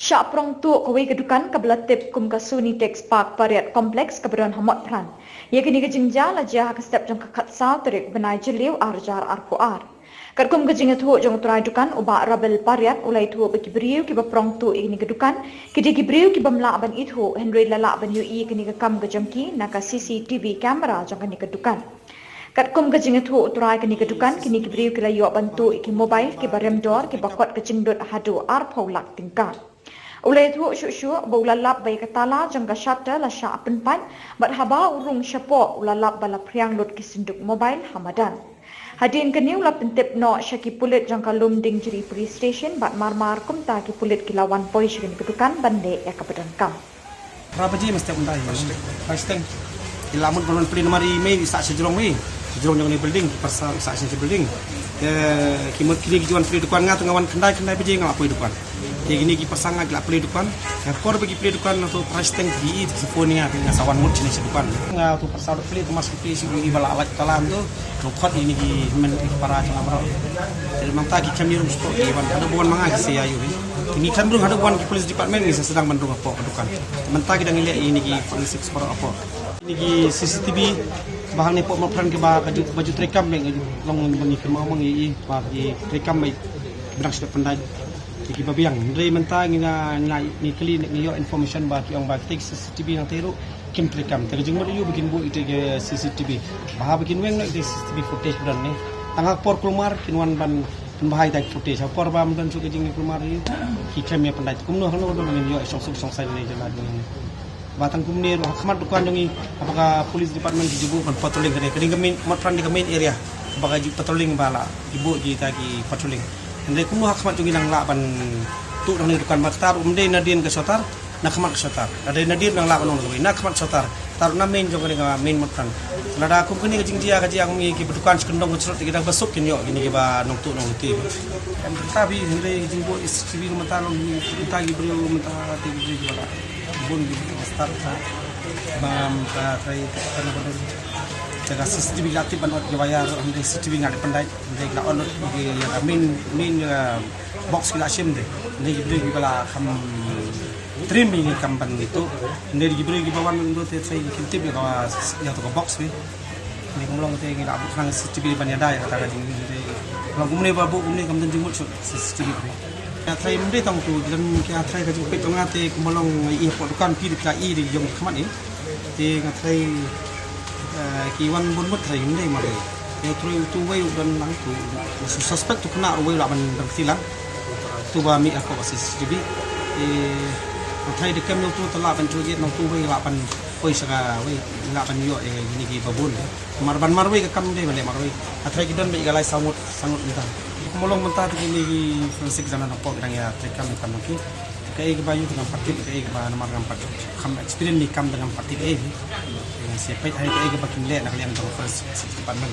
Syak prong tu kawai kedukan kebelatip kum kasuni teks park pariat kompleks kebetulan hamot pran. Ia kini kejengja lajah ke step jang kakat sal terik benai jeliu arjar arpuar. Kat kum kejengnya tu jang turai dukan ubak rabel pariat ulai tu bagi beriu kiba prong tu ini kedukan kidi gibriu kiba melak ban itu Henry lalak ban UI kini kekam kejengki naka CCTV kamera jang kini kedukan. Kat kum kejeng itu turai kini kedukan kini kibriu kila yuak bantu iki mobile kiba rem dor kiba kot kejeng dot hadu arpau lak tingkat. Ulai tu syuk-syuk berulalap bayi ketala jangka shutter la syak penpan bat haba urung syapo ulalap bala priang lot kisinduk mobile hamadan. Hadin kini ulap pentip no syaki pulit jangka lumding jeri police station bat marmar kumta ki pulit kilawan polis kini kedukan bande ya kebedan kam. Berapa je mesti untai? Pasti. Ilamun kalau pilih nomor email isa sejurong we. Sejurong jangan building pasal isa sejurong building. Kimut kini juan pilih dukan ngat ngawan kendai beje ngap pilih dukan. Dia gini ki pasang ngap pilih dukan. Kor bagi pilih dukan atau price tank di seponia dengan sawan mut jenis dukan. Ngau tu pasal pilih kemas pilih si bala awat kalam tu. Nokot ini ki men para jang abro. Jadi mangta ki kami rum stok di ban ada buan mangah si ayu ni. Ini kan belum ada buan ki police department ni sedang bandung apa dukan. Mangta ki dang lihat ini ki police ekspor apa. Ini ki CCTV bahan ni pok mapran ke baju terekam yang long mengi firma mengi bagi terekam baik berang sudah pandai ki babiang dari mentang ni kali ni yo information bagi orang bagi CCTV yang teru kim terekam terjeng mo yo bikin bu itu ke CCTV bah bikin weng nak CCTV footage dan ni tangak por keluar kinwan ban bahai tak footage por bam dan suka jeng keluar ki kamera pandai kumno hano do dengan yo song sai ni jalan ni batang kumnir khmat dukan dongi apakah polis department dijubu kan patrolling kene gamin matran di gamin area apakah patrolling bala ibu ji tagi patrolling ande kumno khmat dongi nang laban tu dong dukan matar umde nadien ke sotar nak khmat sotar ada nadien nang laban dong nak khmat sotar tar na main jong kene main matran lada kum kene kejing dia kaji ang ki dukan sekendong cerot kita besok kin yo gini ba nong tu nong ti kan tapi hende jingbo istri rumah ni kita gi beliau minta ti bala bun di start bam kai kana bodo jaga CCTV latih banot bayar hande CCTV ngade pandai hande la on di main box kila sim de hande gibri bala kham trim ni kampan itu hande gibri gibawan ndo te sai kintip ya to box ni ni kumlong te ngila abu khang CCTV ban yada ya kata jing hande long kumne babu kumne kam jingmut CCTV ya trai mde tang tu dalam kia trai ka jupit tong ate kumalong i dukan pi ka i di jong khamat ni te ngatrai ki wan bon mut trai mde ma le ya trai tu wei dan nang tu suspect tu kena wei la ban dang silang tu ba mi ako CCTV trai de kam tu tala ban tu je nang tu wei la ban oi saka wei la ban yo ni ki babun mar wei ka kam de ma le mar wei trai ki don be galai sangut nita kumolong mentah tu ini forensik sana nampak dengan ya terekam di kamuki kai ke bayu dengan partit kai ke bahan nama dengan partit kam experience ni kam dengan partit dengan siapa hai kai ke bakin le nak lihat tentang forensik department